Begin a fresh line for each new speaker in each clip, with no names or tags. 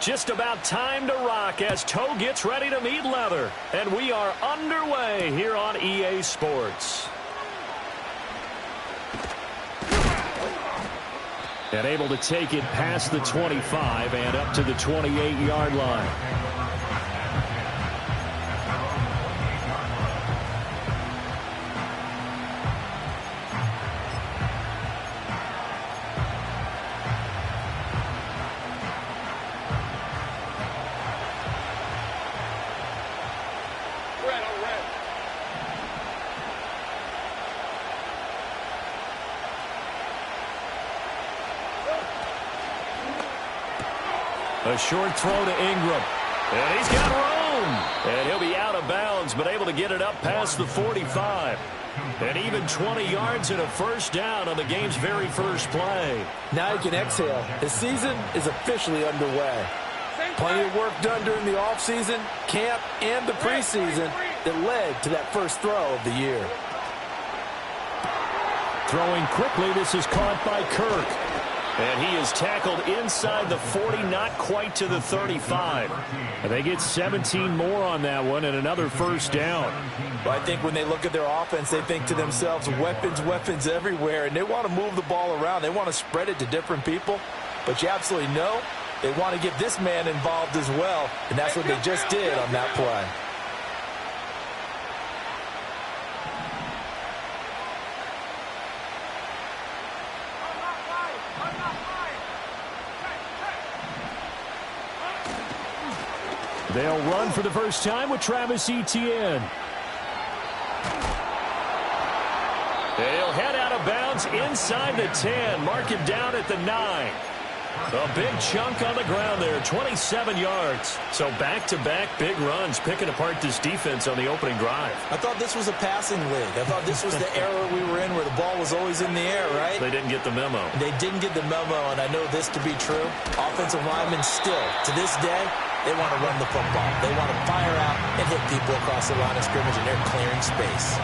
Just about time to rock as toe gets ready to meet leather. And we are underway here on EA Sports. And able to take it past the 25 and up to the 28-yard line. A short throw to Ingram. And he's got room. And he'll be out of bounds, but able to get it up past the 45. And even 20 yards and a first down on the game's very first play.
Now you can exhale. The season is officially underway. Plenty of work done during the offseason, camp, and the preseason that led to that first throw of the year.
Throwing quickly, this is caught by Kirk. And he is tackled inside the 40, not quite to the 35. And they get 17 more on that one and another first down.
Well, I think when they look at their offense, they think to themselves, weapons, weapons everywhere. And they want to move the ball around. They want to spread it to different people. But you absolutely know they want to get this man involved as well. And that's what they just did on that play.
They'll run for the first time with Travis Etienne. They'll head out of bounds inside the 10. Mark him down at the 9. A big chunk on the ground there, 27 yards. So back-to-back big runs, picking apart this defense on the opening drive.
I thought this was a passing league. I thought this was the era we were in where the ball was always in the air, right?
They didn't get the memo.
They didn't get the memo, and I know this to be true. Offensive linemen still, to this day, they want to run the football. They want to fire out and hit people across the line of scrimmage, and they're clearing space.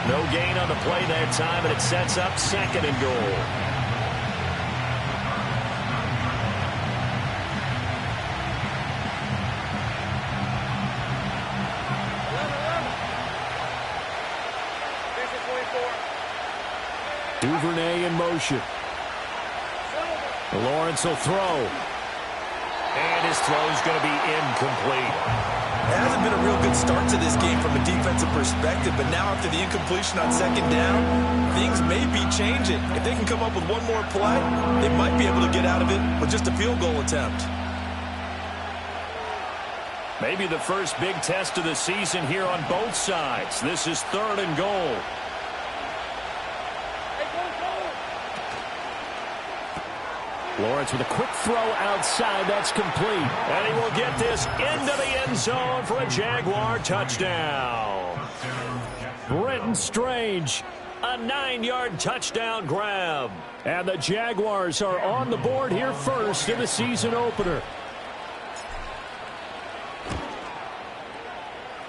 No gain on the play that time, and it sets up 2nd and goal. Duvernay in motion. Lawrence will throw. And his throw is going to be incomplete.
It hasn't been a real good start to this game from a defensive perspective, but now after the incompletion on 2nd down, things may be changing. If they can come up with one more play, they might be able to get out of it with just a field goal attempt.
Maybe the first big test of the season here on both sides. This is 3rd and goal. Lawrence with a quick throw outside. That's complete. And he will get this into the end zone for a Jaguar touchdown. Brenton Strange, a 9-yard touchdown grab. And the Jaguars are on the board here first in the season opener.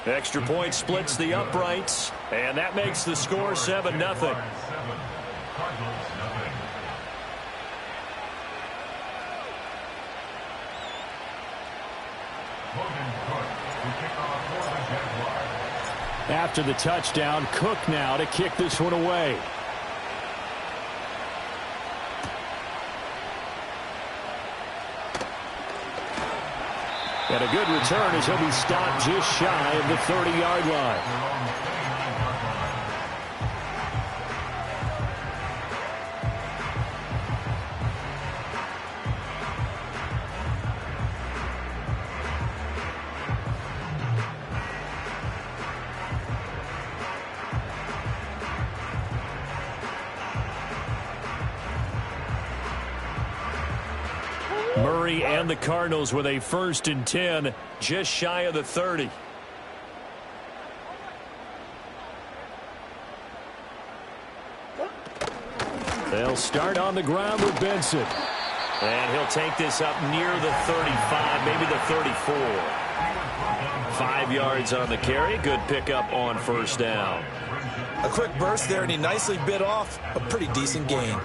Extra point splits the uprights. And that makes the score 7-0. After the touchdown, Cook now to kick this one away. And a good return as he'll be stopped just shy of the 30-yard line. Murray and the Cardinals with a 1st and 10, just shy of the 30. They'll start on the ground with Benson. And he'll take this up near the 35, maybe the 34. 5 yards on the carry. Good pickup on first down.
A quick burst there, and he nicely bit off a pretty decent gain.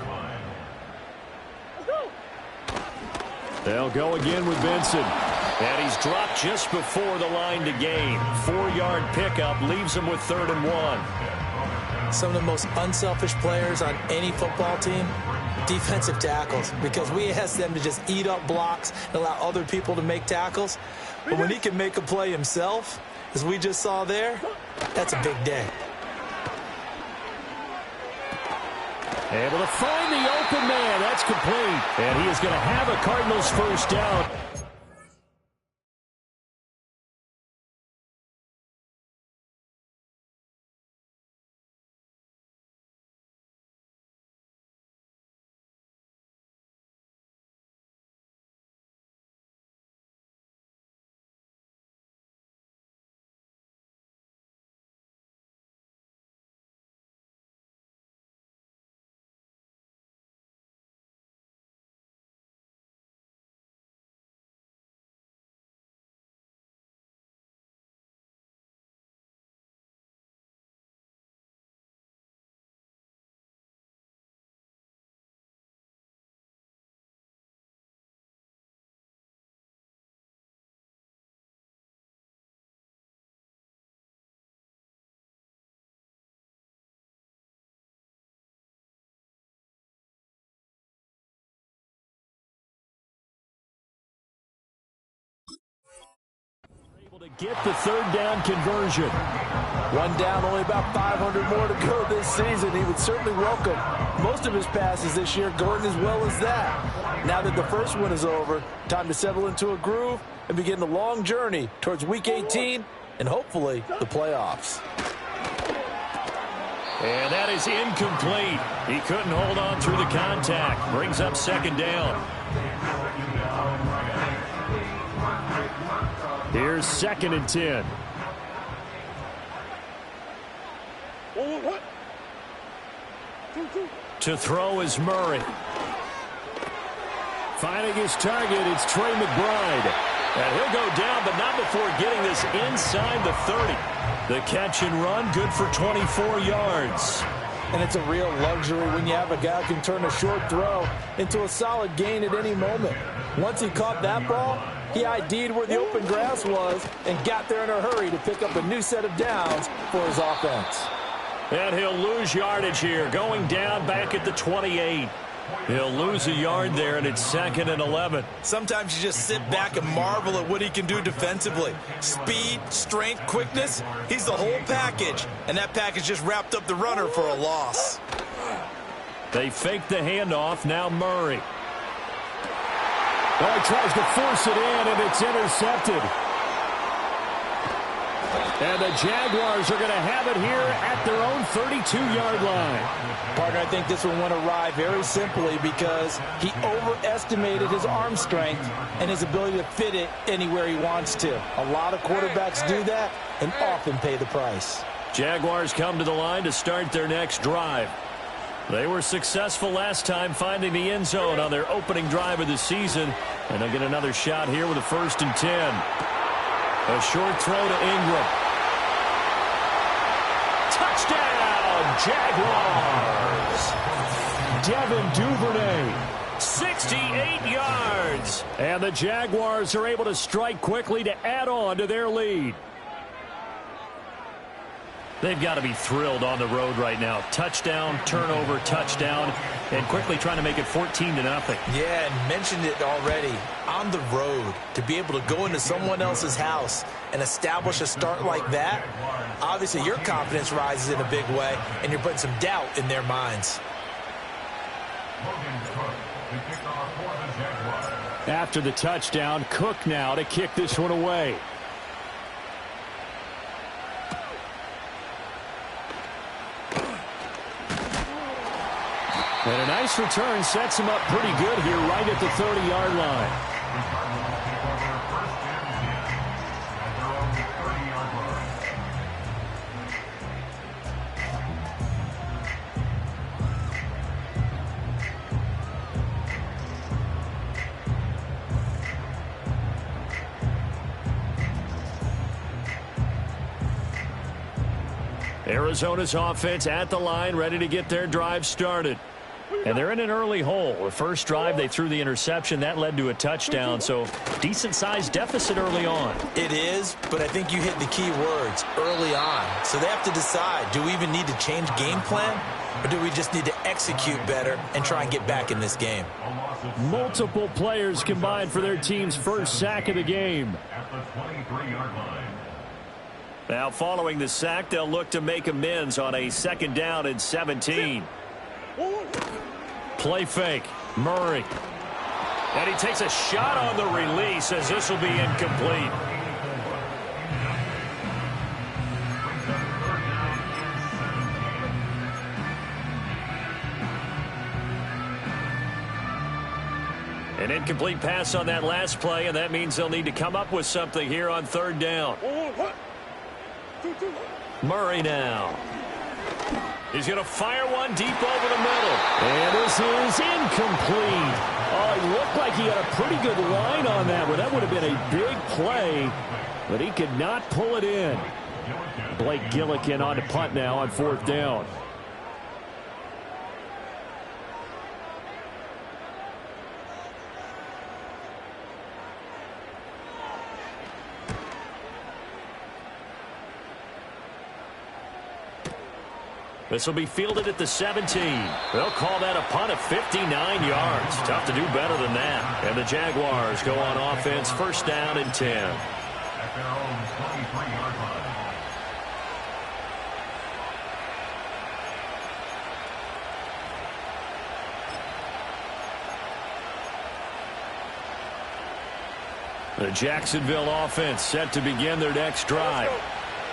They'll go again with Benson. And he's dropped just before the line to gain. 4-yard pickup leaves him with 3rd and 1.
Some of the most unselfish players on any football team, defensive tackles, because we ask them to just eat up blocks and allow other people to make tackles. But when he can make a play himself, as we just saw there, that's a big day.
Able to find the open man. That's complete. And he is going to have a Cardinals first down. To get the 3rd down conversion.
1 down, only about 500 more to go this season. He would certainly welcome most of his passes this year, Gordon, as well as that. Now that the first one is over, time to settle into a groove and begin the long journey towards Week 18 and hopefully the playoffs.
And that is incomplete. He couldn't hold on through the contact. Brings up 2nd down. Here's 2nd and 10. To throw is Murray. Finding his target, it's Trey McBride. And he'll go down, but not before getting this inside the 30. The catch and run, good for 24 yards.
And it's a real luxury when you have a guy who can turn a short throw into a solid gain at any moment. Once he caught that ball, he ID'd where the open grass was and got there in a hurry to pick up a new set of downs for his offense.
And he'll lose yardage here, going down back at the 28. He'll lose a yard there, and it's 2nd and 11.
Sometimes you just sit back and marvel at what he can do defensively. Speed, strength, quickness, he's the whole package. And that package just wrapped up the runner for a loss.
They fake the handoff, now Murray. Oh, he tries to force it in, and it's intercepted. And the Jaguars are going to have it here at their own 32-yard line.
Partner, I think this one went awry very simply because he overestimated his arm strength and his ability to fit it anywhere he wants to. A lot of quarterbacks do that and often pay the price.
Jaguars come to the line to start their next drive. They were successful last time finding the end zone on their opening drive of the season, and they'll get another shot here with a 1st and 10. A short throw to Ingram. Touchdown, Jaguars! Devin Duvernay, 68 yards. And the Jaguars are able to strike quickly to add on to their lead. They've got to be thrilled on the road right now. Touchdown, turnover, touchdown, and quickly trying to make it 14-0.
Yeah, and mentioned it already. On the road, to be able to go into someone else's house and establish a start like that, obviously your confidence rises in a big way, and you're putting some doubt in their minds.
After the touchdown, Cook now to kick this one away. And a nice return sets him up pretty good here right at the 30-yard line. Arizona's offense at the line, ready to get their drive started. And they're in an early hole. The first drive, they threw the interception. That led to a touchdown, so decent-sized deficit early on.
It is, but I think you hit the key words, early on. So they have to decide, do we even need to change game plan, or do we just need to execute better and try and get back in this game?
Multiple players combined for their team's first sack of the game. Now, following the sack, they'll look to make amends on a 2nd down and 17. Play fake. Murray. And he takes a shot on the release as this will be incomplete. An incomplete pass on that last play, and that means they'll need to come up with something here on 3rd down. Murray now. He's going to fire one deep over the middle. And this is incomplete. Oh, he looked like he had a pretty good line on that one. That would have been a big play, but he could not pull it in. Blake Gillikin on to punt now on 4th down. This will be fielded at the 17. They'll call that a punt of 59 yards. Tough to do better than that. And the Jaguars go on offense, 1st down and 10. At their own 23-yard line. The Jacksonville offense set to begin their next drive.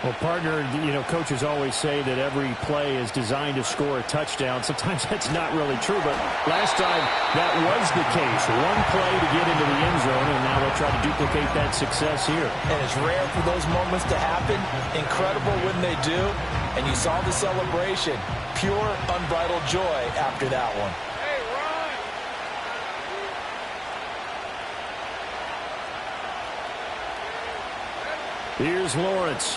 Well, partner, coaches always say that every play is designed to score a touchdown. Sometimes that's not really true, but last time that was the case. One play to get into the end zone, and now they'll try to duplicate that success here.
And it's rare for those moments to happen. Incredible when they do. And you saw the celebration. Pure, unbridled joy after that one.
Here's Lawrence.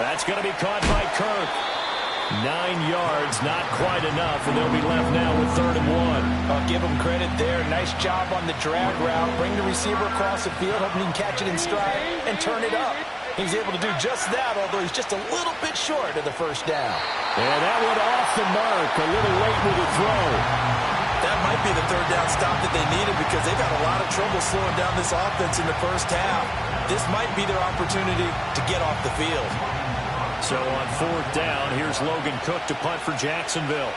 That's going to be caught by Kirk. 9 yards, not quite enough, and they'll be left now with 3rd and 1.
I'll give him credit there. Nice job on the drag route. Bring the receiver across the field, hoping he can catch it in stride and turn it up. He's able to do just that, although he's just a little bit short of the 1st down.
And that went off the mark, a little late with the throw.
That might be the 3rd down stop that they needed because they've had a lot of trouble slowing down this offense in the 1st half. This might be their opportunity to get off the field.
So on 4th down, here's Logan Cook to punt for Jacksonville.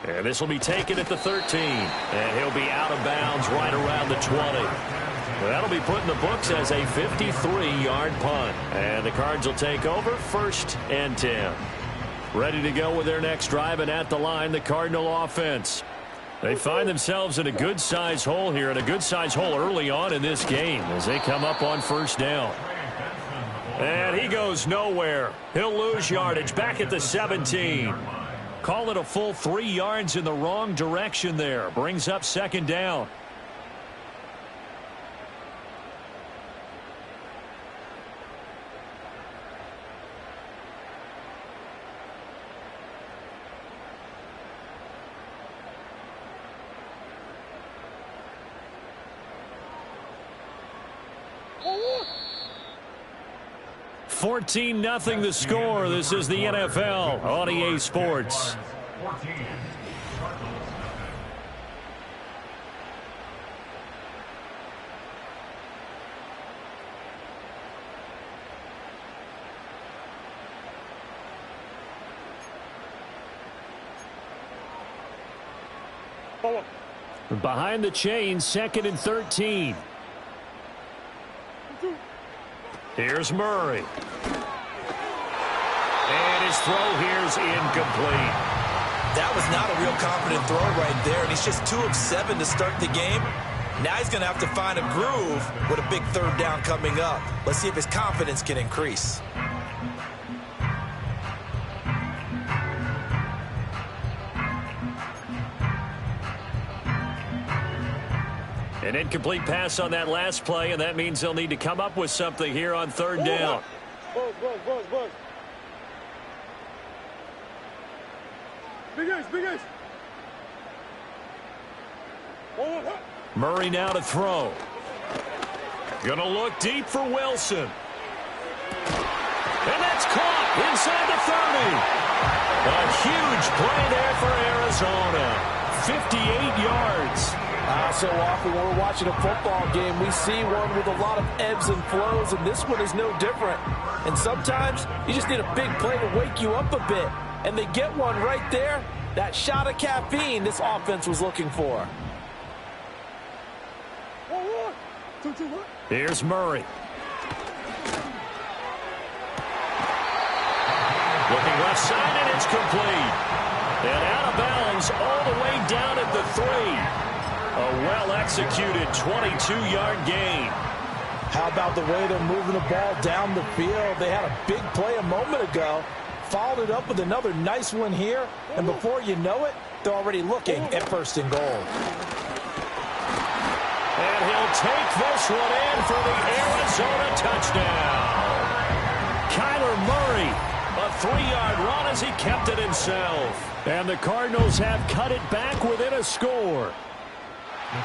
And this will be taken at the 13. And he'll be out of bounds right around the 20. That'll be put in the books as a 53-yard punt. And the Cards will take over 1st and 10. Ready to go with their next drive, and at the line, the Cardinal offense. They find themselves in a good-sized hole here, and a good-sized hole early on in this game as they come up on 1st down. And he goes nowhere. He'll lose yardage back at the 17. Call it a full 3 yards in the wrong direction there. Brings up 2nd down. Fourteen 0 the score. This is the NFL on EA Sports. Behind the chain, 2nd and 13. Here's Murray. And his throw here's incomplete.
That was not a real confident throw right there, and he's just 2 of 7 to start the game. Now he's going to have to find a groove with a big 3rd down coming up. Let's see if his confidence can increase.
An incomplete pass on that last play, and that means they'll need to come up with something here on third down.
Big Ace.
Murray now to throw. Gonna look deep for Wilson. And that's caught inside the 30. A huge play there for Arizona. 58 yards.
So often when we're watching a football game, we see one with a lot of ebbs and flows, and this one is no different. And sometimes you just need a big play to wake you up a bit. And they get one right there. That shot of caffeine this offense was looking for.
Here's Murray. Looking left side, and it's complete. And out of bounds all the way down at the 3. A well-executed 22-yard gain.
How about the way they're moving the ball down the field? They had a big play a moment ago. Followed it up with another nice one here. And before you know it, they're already looking at 1st and goal.
And he'll take this one in for the Arizona touchdown. Kyler Murray, a 3-yard run as he kept it himself. And the Cardinals have cut it back within a score.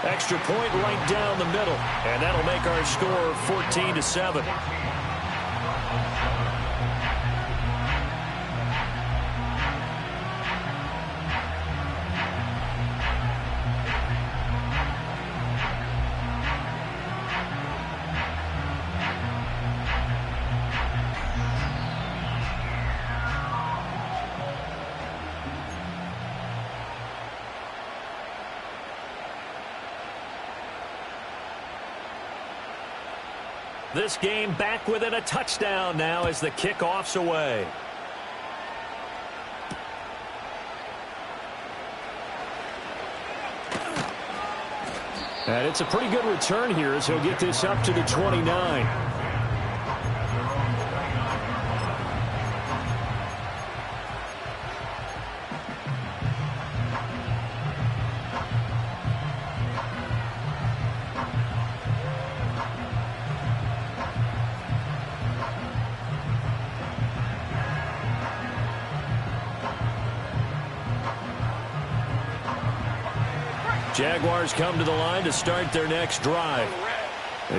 Extra point right down the middle. And that'll make our score 14-7. This game back within a touchdown now as the kickoff's away. And it's a pretty good return here as he'll get this up to the 29. Jaguars come to the line to start their next drive.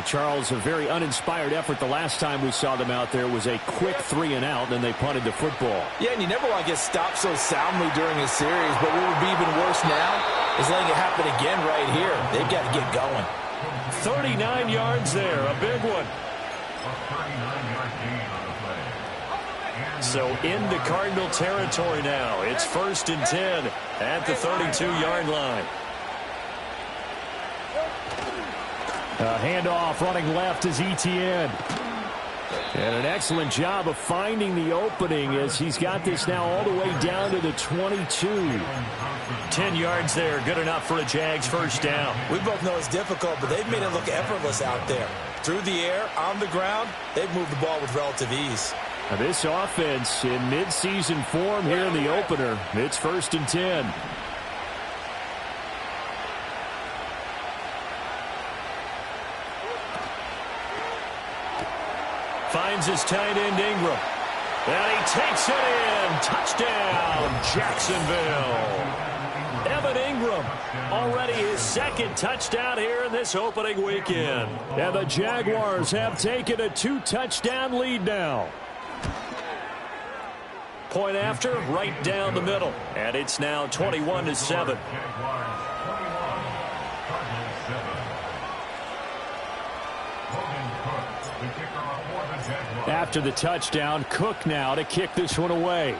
Charles, a very uninspired effort the last time we saw them out there was a quick 3-and-out, then they punted the football.
Yeah, and you never want to get stopped so soundly during a series, but what would be even worse now is letting it happen again right here. They've got to get going.
39 yards there, a big one. So into Cardinal territory now. It's 1st and 10 at the 32-yard line. A handoff running left is Etienne. And an excellent job of finding the opening as he's got this now all the way down to the 22. 10 yards there, good enough for a Jags first down.
We both know it's difficult, but they've made it look effortless out there. Through the air, on the ground, they've moved the ball with relative ease.
Now this offense in midseason form here in the opener. It's 1st and 10. Finds his tight end Ingram. And he takes it in. Touchdown, Jacksonville. Evan Ingram, already his 2nd touchdown here in this opening weekend. And the Jaguars have taken a 2-touchdown lead now. Point after, right down the middle. And it's now 21-7. After the touchdown, Cook now to kick this one away.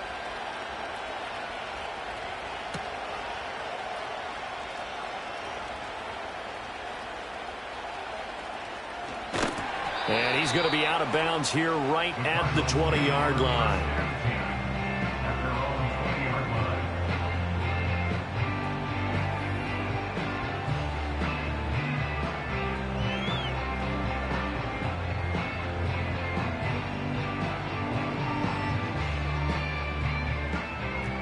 And he's going to be out of bounds here right at the 20-yard line.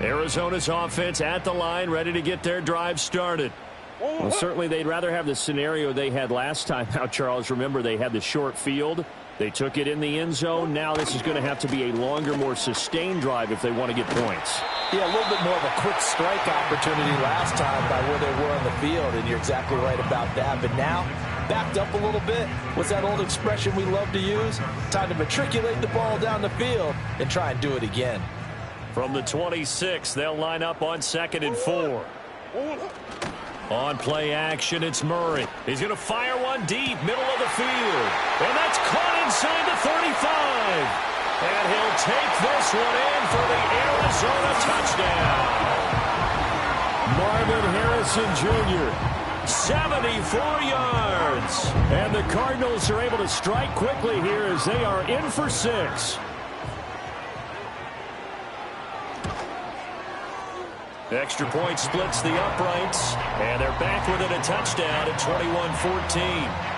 Arizona's offense at the line, ready to get their drive started. Well, certainly they'd rather have the scenario they had last time out, Charles. Remember, they had the short field. They took it in the end zone. Now this is going to have to be a longer, more sustained drive if they want to get points.
Yeah, a little bit more of a quick strike opportunity last time by where they were on the field, and you're exactly right about that. But now, backed up a little bit. What's that old expression we love to use? Time to matriculate the ball down the field and try and do it again.
From the 26, they'll line up on 2nd and 4. On play action, it's Murray. He's going to fire one deep, middle of the field. And that's caught inside the 35. And he'll take this one in for the Arizona touchdown. Marvin Harrison Jr., 74 yards. And the Cardinals are able to strike quickly here as they are in for 6. Extra point splits the uprights, and they're back within a touchdown at 21-14.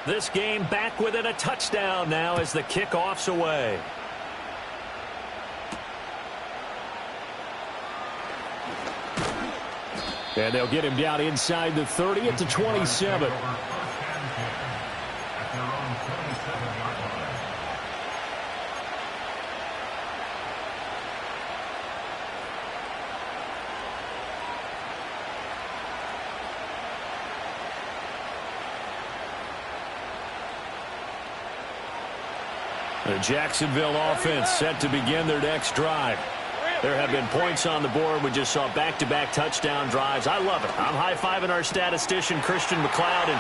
This game back within a touchdown now as the kickoff's away. And they'll get him down inside the 30 at the 27. The Jacksonville offense set to begin their next drive. There have been points on the board. We just saw back-to-back touchdown drives. I love it. I'm high-fiving our statistician, Christian McLeod, and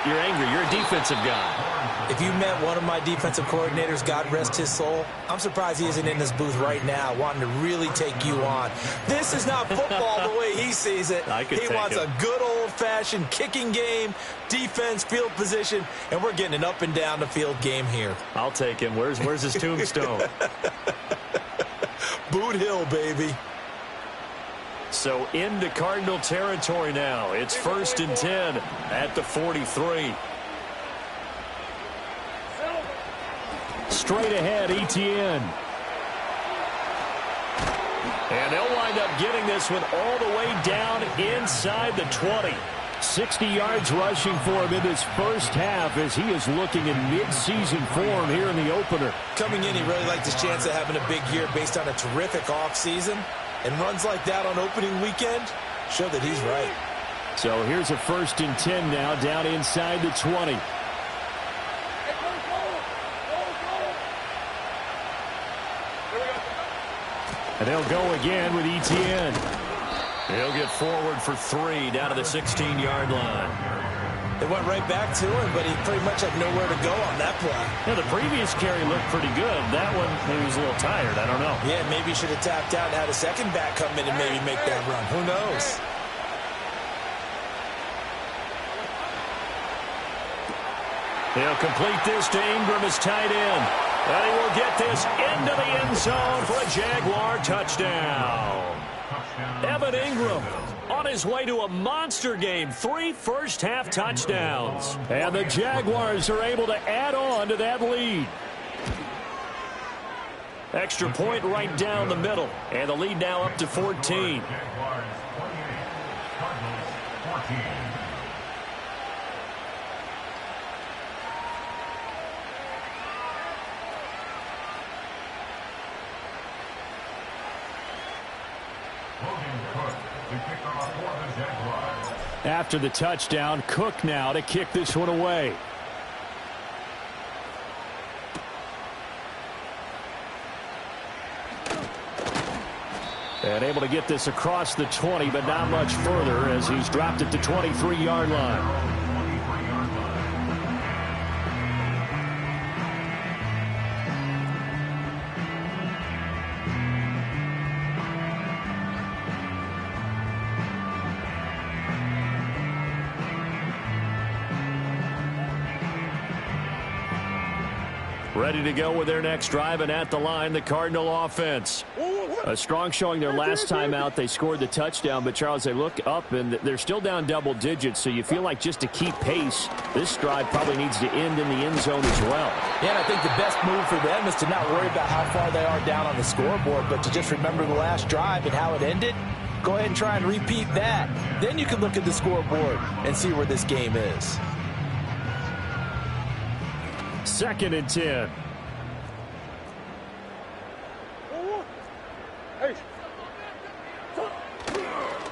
you're angry. You're a defensive guy.
If you met one of my defensive coordinators, God rest his soul, I'm surprised he isn't in this booth right now wanting to really take you on. This is not football the way he sees it. He wants a good old-fashioned kicking game, defense, field position, and we're getting an up-and-down-the-field game here.
I'll take him. Where's his tombstone?
Boot Hill, baby.
So into Cardinal territory now. It's 1st and 10 at the 43. Straight ahead, Etienne. And they'll wind up getting this one all the way down inside the 20. 60 yards rushing for him in his first half as he is looking in mid-season form here in the opener.
Coming in, he really liked his chance of having a big year based on a terrific offseason. And runs like that on opening weekend show that he's right.
So here's a 1st and 10 now down inside the 20. And they'll go again with Etienne. He'll get forward for 3 down to the 16-yard line.
They went right back to him, but he pretty much had nowhere to go on that play.
Yeah, the previous carry looked pretty good. That one, he was a little tired. I don't know.
Yeah, maybe he should have tapped out and had a second back come in and maybe make that run. Who knows?
He'll complete this to Ingram as tight end. And he will get this into the end zone for a Jaguar touchdown. Evan Ingram on his way to a monster game. 3 first-half touchdowns. And the Jaguars are able to add on to that lead. Extra point right down the middle. And the lead now up to 14. After the touchdown, Cook now to kick this one away. And able to get this across the 20, but not much further as he's dropped it to 23-yard line. Ready to go with their next drive, and at the line, the Cardinal offense. A strong showing their last time out. They scored the touchdown, but, Charles, they look up, and they're still down double digits, so you feel like just to keep pace, this drive probably needs to end in the end zone as well.
Yeah, and I think the best move for them is to not worry about how far they are down on the scoreboard, but to just remember the last drive and how it ended. Go ahead and try and repeat that. Then you can look at the scoreboard and see where this game is.
2nd and 10.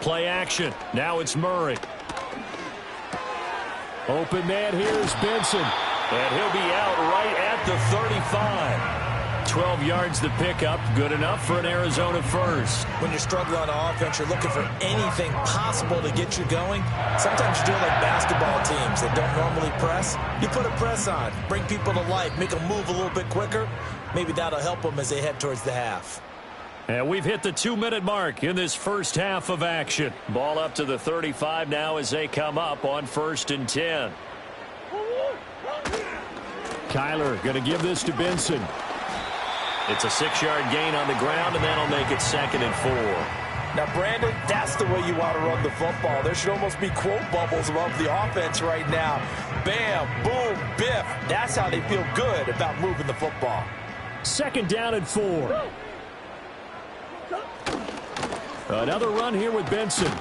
Play action. Now it's Murray. Open man here is Benson. And he'll be out right at the 35. 12 yards to pick up. Good enough for an Arizona first.
When you're struggling on offense, you're looking for anything possible to get you going. Sometimes you do it like basketball teams that don't normally press. You put a press on, bring people to life, make them move a little bit quicker. Maybe that'll help them as they head towards the half.
And we've hit the 2-minute mark in this first half of action. Ball up to the 35 now as they come up on 1st and 10. Kyler going to give this to Benson. It's a 6-yard gain on the ground, and that'll make it 2nd and 4.
Now, Brandon, that's the way you want to run the football. There should almost be quote bubbles above the offense right now. Bam, boom, biff. That's how they feel good about moving the football.
2nd down and 4. Another run here with Benson.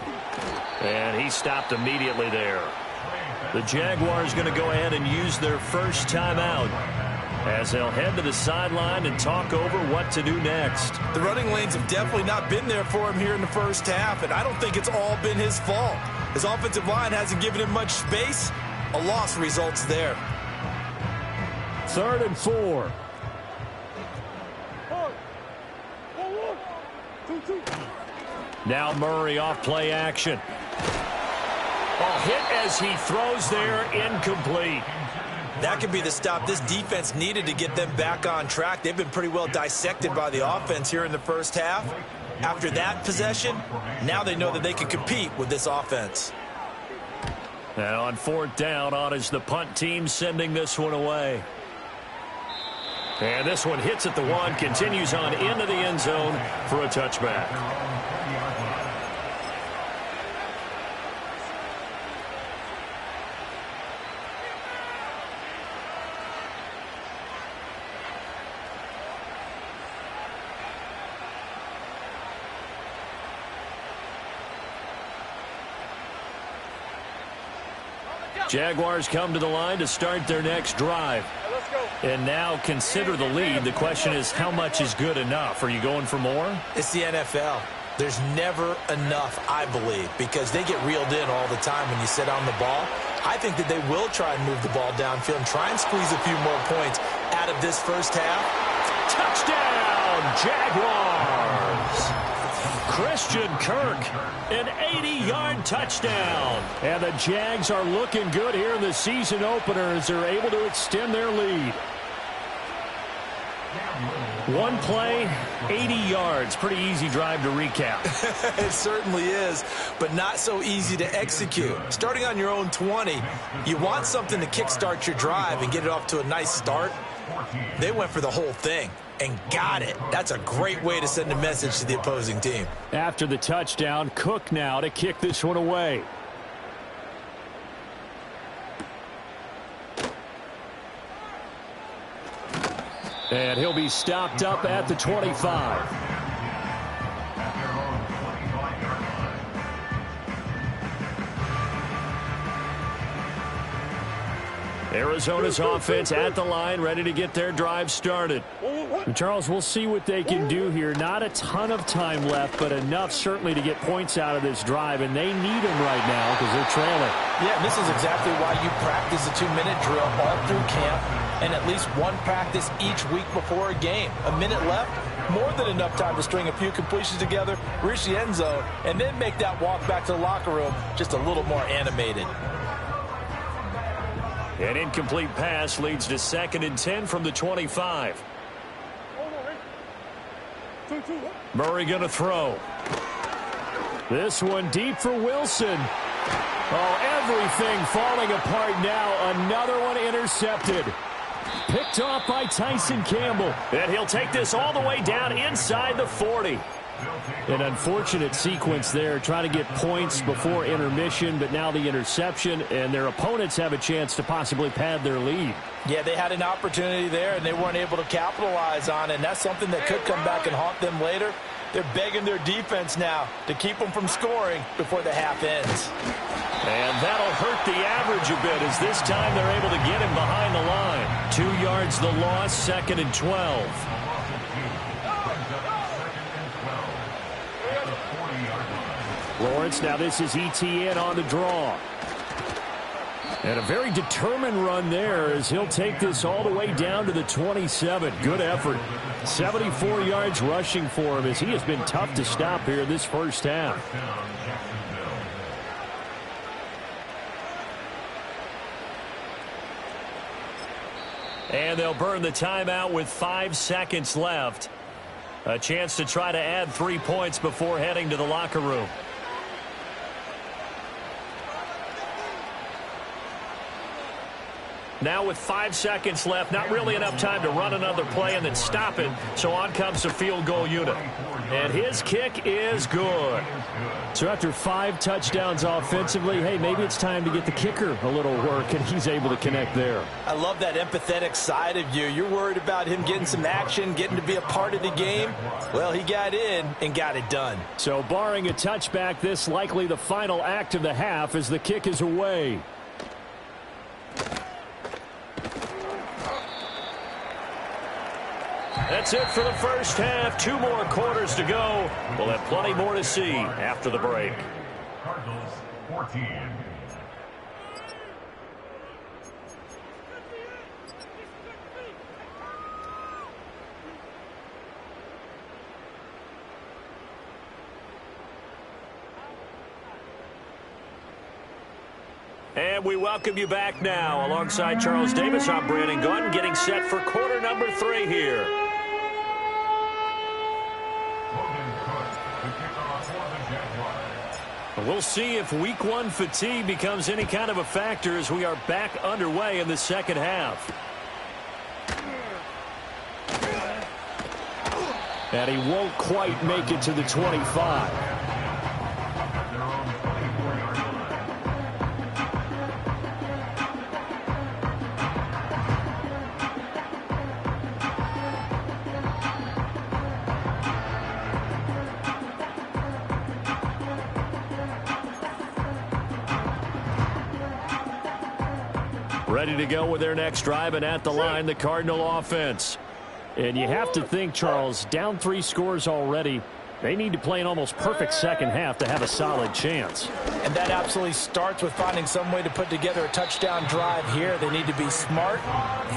And he stopped immediately there. The Jaguars going to go ahead and use their first timeout as they'll head to the sideline and talk over what to do next.
The running lanes have definitely not been there for him here in the first half, and I don't think it's all been his fault. His offensive line hasn't given him much space. A loss results there.
3rd and 4. Now Murray off play action. Hit as he throws there, incomplete.
That could be the stop this defense needed to get them back on track. They've been pretty well dissected by the offense here in the first half. After that possession, now they know that they can compete with this offense.
And on 4th down, on is the punt team sending this one away. And this one hits at the 1, continues on into the end zone for a touchback. Jaguars come to the line to start their next drive. And now consider the lead. The question is, how much is good enough? Are you going for more?
It's the NFL. There's never enough, I believe, because they get reeled in all the time when you sit on the ball. I think that they will try and move the ball downfield and try and squeeze a few more points out of this first half.
Touchdown, Jaguars! Christian Kirk, an 80-yard touchdown. And the Jags are looking good here in the season opener as they're able to extend their lead. One play, 80 yards. Pretty easy drive to recap.
It certainly is, but not so easy to execute. Starting on your own 20, you want something to kickstart your drive and get it off to a nice start. They went for the whole thing and got it. That's a great way to send a message to the opposing team.
After the touchdown, Cook now to kick this one away. And he'll be stopped up at the 25. Arizona's offense at the line, ready to get their drive started. And Charles, we'll see what they can do here. Not a ton of time left, but enough certainly to get points out of this drive, and they need them right now because they're trailing.
Yeah, and this is exactly why you practice a 2-minute drill all through camp and at least one practice each week before a game. A minute left, more than enough time to string a few completions together, reach the end zone, and then make that walk back to the locker room just a little more animated.
An incomplete pass leads to 2nd and 10 from the 25. Murray going to throw. This one deep for Wilson. Oh, everything falling apart now. Another one intercepted. Picked off by Tyson Campbell. And he'll take this all the way down inside the 40. An unfortunate sequence there, trying to get points before intermission, but now the interception, and their opponents have a chance to possibly pad their lead.
Yeah, they had an opportunity there, and they weren't able to capitalize on it, and that's something that could come back and haunt them later. They're begging their defense now to keep them from scoring before the half ends.
And that'll hurt the average a bit, as this time they're able to get him behind the line. 2 yards the loss, 2nd and 12. Lawrence, now this is ETN on the draw. And a very determined run there as he'll take this all the way down to the 27. Good effort. 74 yards rushing for him as he has been tough to stop here this first half. And they'll burn the timeout with 5 seconds left. A chance to try to add 3 points before heading to the locker room. Now with 5 seconds left, not really enough time to run another play and then stop it. So on comes the field goal unit. And his kick is good. So after 5 touchdowns offensively, hey, maybe it's time to get the kicker a little work, and he's able to connect there.
I love that empathetic side of you. You're worried about him getting some action, getting to be a part of the game. Well, he got in and got it done.
So barring a touchback, this likely the final act of the half as the kick is away. That's it for the first half. 2 more quarters to go. We'll have plenty more to see after the break.
Cardinals 14.
And we welcome you back now. Alongside Charles Davis, I'm Brandon Gaudin, getting set for quarter number 3 here. We'll see if week 1 fatigue becomes any kind of a factor as we are back underway in the second half. And he won't quite make it to the 25. Ready to go with their next drive, and at the line, the Cardinal offense. And you have to think, Charles, down 3 scores already. They need to play an almost perfect second half to have a solid chance.
And that absolutely starts with finding some way to put together a touchdown drive here. They need to be smart,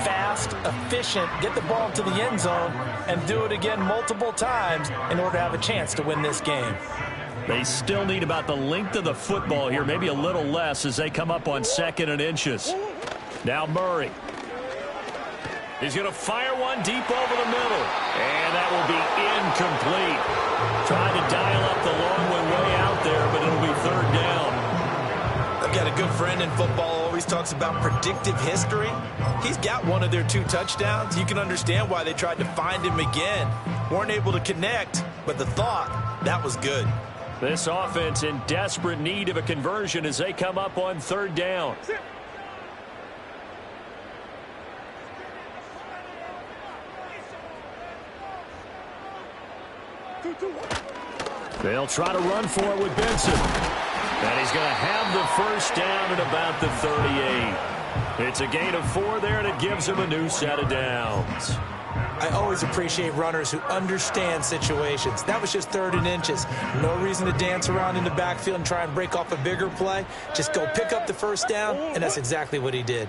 fast, efficient, get the ball to the end zone, and do it again multiple times in order to have a chance to win this game.
They still need about the length of the football here, maybe a little less as they come up on 2nd and inches. Now Murray. He's going to fire one deep over the middle. And that will be incomplete. Trying to dial up the long way out there, but it'll be 3rd down.
I've got a good friend in football, always talks about predictive history. He's got one of their 2 touchdowns. You can understand why they tried to find him again. Weren't able to connect, but the thought, that was good.
This offense in desperate need of a conversion as they come up on 3rd down. They'll try to run for it with Benson. And he's going to have the first down at about the 38. It's a gain of 4 there, and it gives him a new set of downs.
I always appreciate runners who understand situations. That was just 3rd and inches. No reason to dance around in the backfield and try and break off a bigger play. Just go pick up the first down, and that's exactly what he did.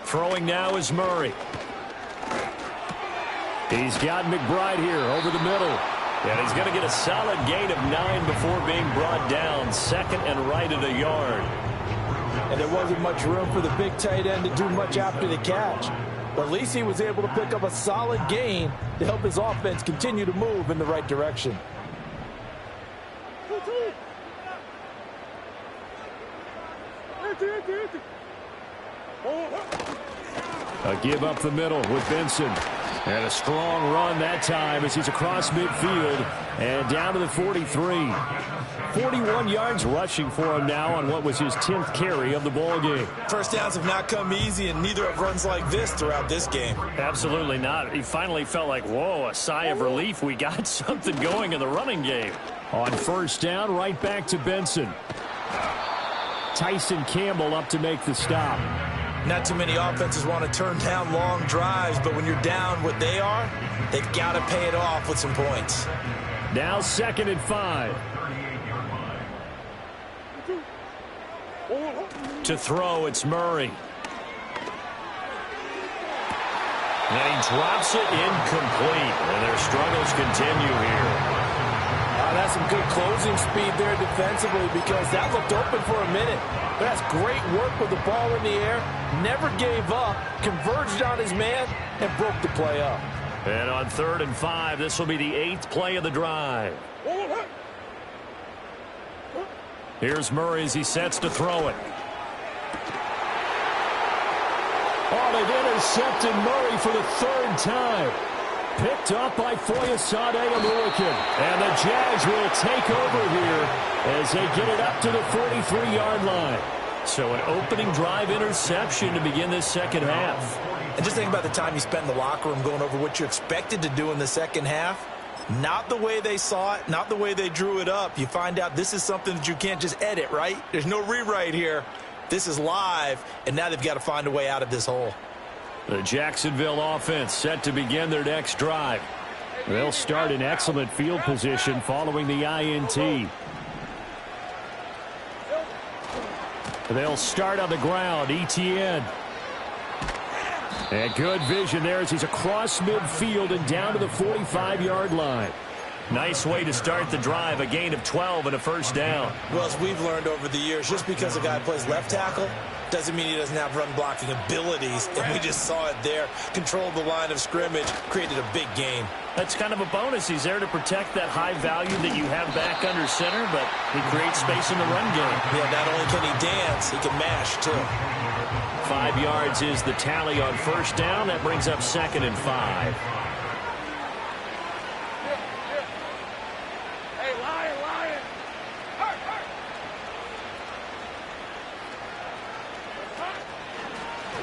Throwing now is Murray. He's got McBride here over the middle. And he's going to get a solid gain of 9 before being brought down. 2nd and right at a yard.
And there wasn't much room for the big tight end to do much after the catch. But at least he was able to pick up a solid gain to help his offense continue to move in the right direction.
A give up the middle with Benson. And a strong run that time as he's across midfield and down to the 43. 41 yards rushing for him now on what was his 10th carry of the ball game.
First downs have not come easy, and neither have runs like this throughout this game.
Absolutely not. He finally felt like, whoa, a sigh of relief. We got something going in the running game. On first down, right back to Benson. Tyson Campbell up to make the stop.
Not too many offenses want to turn down long drives, but when you're down what they are, they've got to pay it off with some points.
Now 2nd and 5. To throw, it's Murray. And he drops it incomplete. And their struggles continue here.
That's some good closing speed there defensively because that looked open for a minute. But that's great work with the ball in the air. Never gave up, converged on his man, and broke the play up.
And on 3rd and 5, this will be the 8th play of the drive. Here's Murray as he sets to throw it. Oh, they've intercepted Murray for the 3rd time. Picked up by Foyesade Oluokun. And the Jags will take over here as they get it up to the 43-yard line. So an opening drive interception to begin this second half.
And just think about the time you spent in the locker room going over what you expected to do in the second half. Not the way they saw it, not the way they drew it up. You find out this is something that you can't just edit, right? There's no rewrite here. This is live, and now they've got to find a way out of this hole.
The Jacksonville offense set to begin their next drive. They'll start in excellent field position following the INT. They'll start on the ground, Etienne. And good vision there as he's across midfield and down to the 45-yard line. Nice way to start the drive, a gain of 12 and a first down.
Well, as we've learned over the years, just because a guy plays left tackle doesn't mean he doesn't have run-blocking abilities, and we just saw it there. Controlled the line of scrimmage, created a big game.
That's kind of a bonus. He's there to protect that high value that you have back under center, but he creates space in the run game.
Yeah, not only can he dance, he can mash, too.
5 yards is the tally on first down. That brings up 2nd and 5.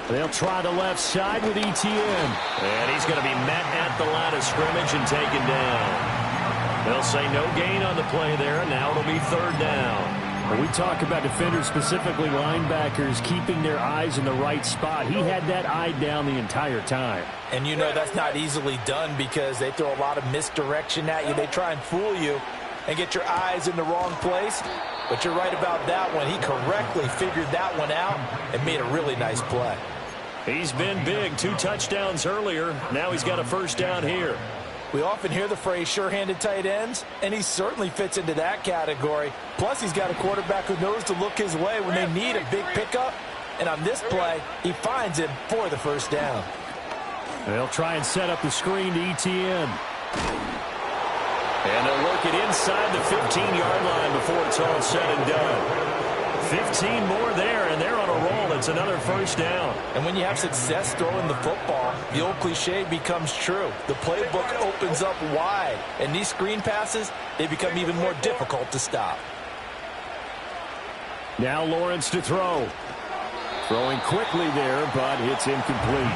They'll try the left side with Etienne. And he's going to be met at the line of scrimmage and taken down. They'll say no gain on the play there. Now it'll be 3rd down. When we talk about defenders, specifically linebackers, keeping their eyes in the right spot, he had that eye down the entire time.
And you know that's not easily done because they throw a lot of misdirection at you. They try and fool you and get your eyes in the wrong place. But you're right about that one. He correctly figured that one out and made a really nice play.
He's been big. 2 touchdowns earlier. Now he's got a first down here.
We often hear the phrase sure-handed tight ends, and he certainly fits into that category. Plus, he's got a quarterback who knows to look his way when they need a big pickup. And on this play, he finds him for the first down.
They'll try and set up the screen to Etienne. And they'll work it inside the 15-yard line before it's all said and done. 15 more there, and they're on a roll. It's another first down.
And when you have success throwing the football, the old cliche becomes true. The playbook opens up wide, and these screen passes, they become even more difficult to stop.
Now Lawrence to throw. Throwing quickly there, but it's incomplete.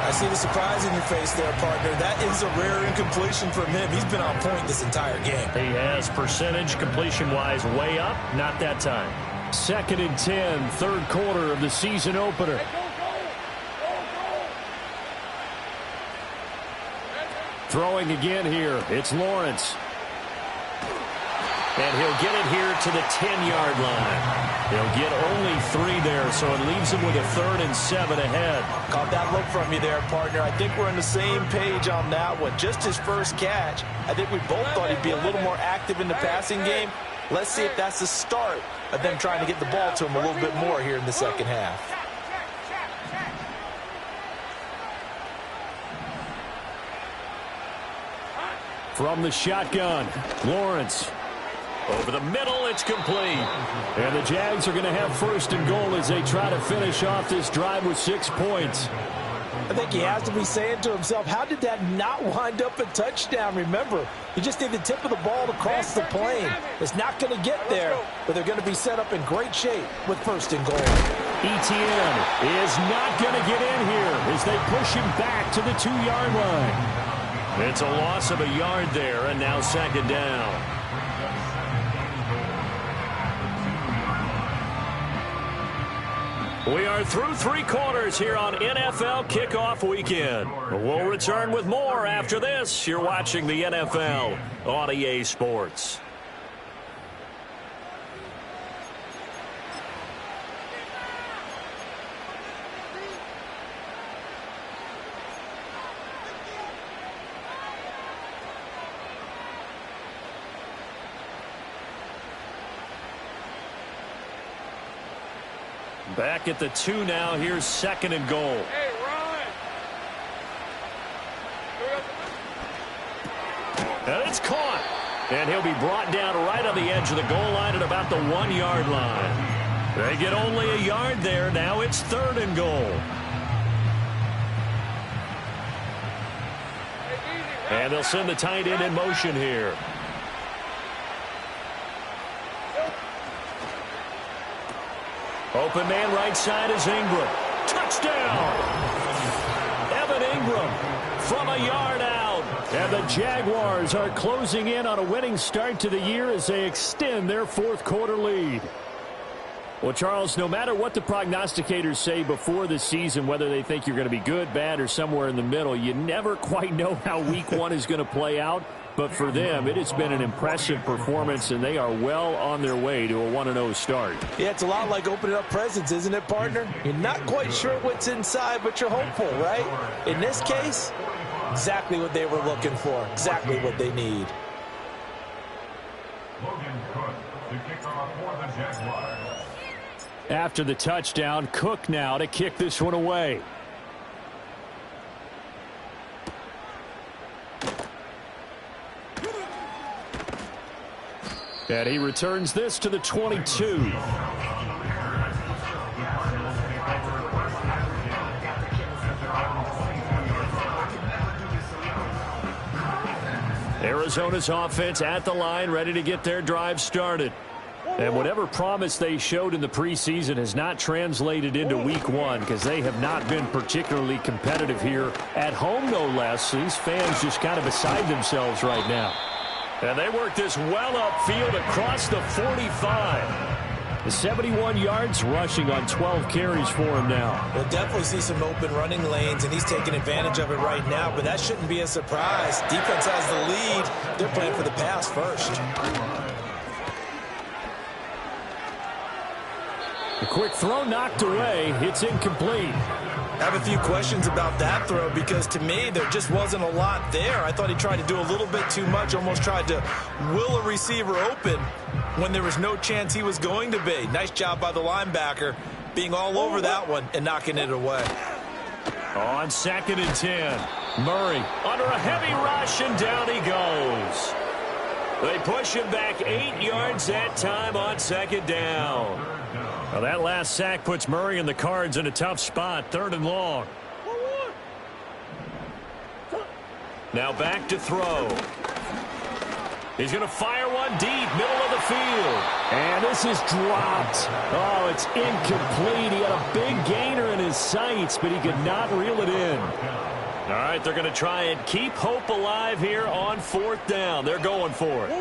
I see the surprise in your face there, partner. That is a rare incompletion from him. He's been on point this entire game.
He has percentage completion-wise way up. Not that time. 2nd and 10, 3rd quarter of the season opener. Throwing again here. It's Lawrence. And he'll get it here to the 10-yard line. He'll get only 3 there, so it leaves him with a 3rd and 7 ahead.
Caught that look from you there, partner. I think we're on the same page on that one. Just his first catch. I think we both thought he'd be a little more active in the passing game. Let's see if that's the start of them trying to get the ball to him a little bit more here in the second half.
From the shotgun, Lawrence. Over the middle, it's complete. And the Jags are going to have 1st and goal as they try to finish off this drive with 6 points.
I think he has to be saying to himself, how did that not wind up a touchdown? Remember, you just need the tip of the ball to cross the plane. It's not going to get there, but they're going to be set up in great shape with first and goal.
Etienne is not going to get in here as they push him back to the 2-yard line. It's a loss of a yard there, and now second down. We are through 3 quarters here on NFL Kickoff Weekend. We'll return with more after this. You're watching the NFL on EA Sports. Back at the 2 now. Here's second and goal.
Hey, Ryan.
And it's caught. And he'll be brought down right on the edge of the goal line at about the 1-yard line. They get only a yard there. Now it's third and goal. And they'll send the tight end in motion here. Open man right side is Ingram. Touchdown! Evan Ingram from a yard out. And the Jaguars are closing in on a winning start to the year as they extend their fourth-quarter lead. Well, Charles, no matter what the prognosticators say before the season, whether they think you're going to be good, bad, or somewhere in the middle, you never quite know how week 1 is going to play out. But for them, it has been an impressive performance, and they are well on their way to a 1-0 start.
Yeah, it's a lot like opening up presents, isn't it, partner? You're not quite sure what's inside, but you're hopeful, right? In this case, exactly what they were looking for, exactly what they need.
Logan Cook to kick off for the Jaguars.
After the touchdown, Cook now to kick this one away. And he returns this to the 22. Arizona's offense at the line, ready to get their drive started. And whatever promise they showed in the preseason has not translated into week 1 because they have not been particularly competitive here at home, no less. These fans just kind of beside themselves right now. And they work this well upfield across the 45. 71 yards rushing on 12 carries for him now.
We'll definitely see some open running lanes, and he's taking advantage of it right now, but that shouldn't be a surprise. Defense has the lead. They're playing for the pass first.
A quick throw knocked away. It's incomplete.
I have a few questions about that throw because to me there just wasn't a lot there. I thought he tried to do a little bit too much, almost tried to will a receiver open when there was no chance he was going to be. Nice job by the linebacker being all over that one and knocking it away.
On 2nd and 10, Murray under a heavy rush, and down he goes. They push him back 8 yards that time on 2nd down. Well, that last sack puts Murray and the Cards in a tough spot, 3rd and long. Now back to throw. He's going to fire one deep, middle of the field. And this is dropped. Oh, it's incomplete. He had a big gainer in his sights, but he could not reel it in. All right, they're going to try and keep hope alive here on 4th down. They're going for it.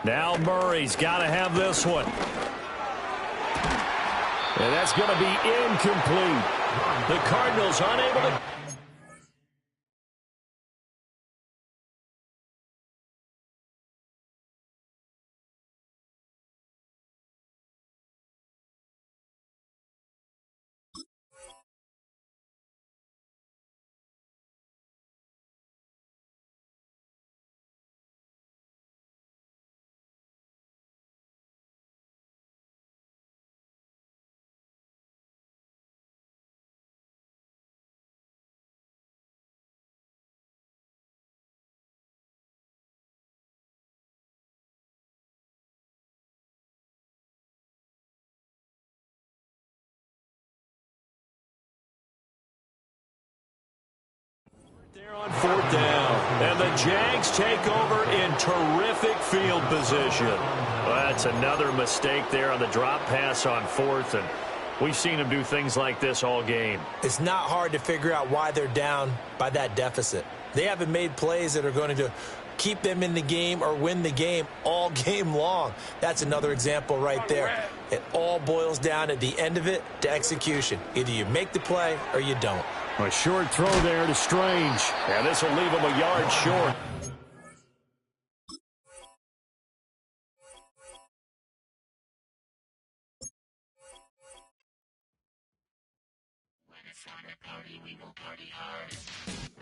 Now Murray's got to have this one. And that's going to be incomplete. The Cardinals unable to On fourth down, and the Jags take over in terrific field position. Well, that's another mistake there on the drop pass on fourth, and we've seen them do things like this all game.
It's not hard to figure out why they're down by that deficit. They haven't made plays that are going to keep them in the game or win the game all game long. That's another example right there. It all boils down at the end of it to execution. Either you make the play or you don't.
A short throw there to Strange. And this will leave him a yard short.
When it's time to party, we will party hard.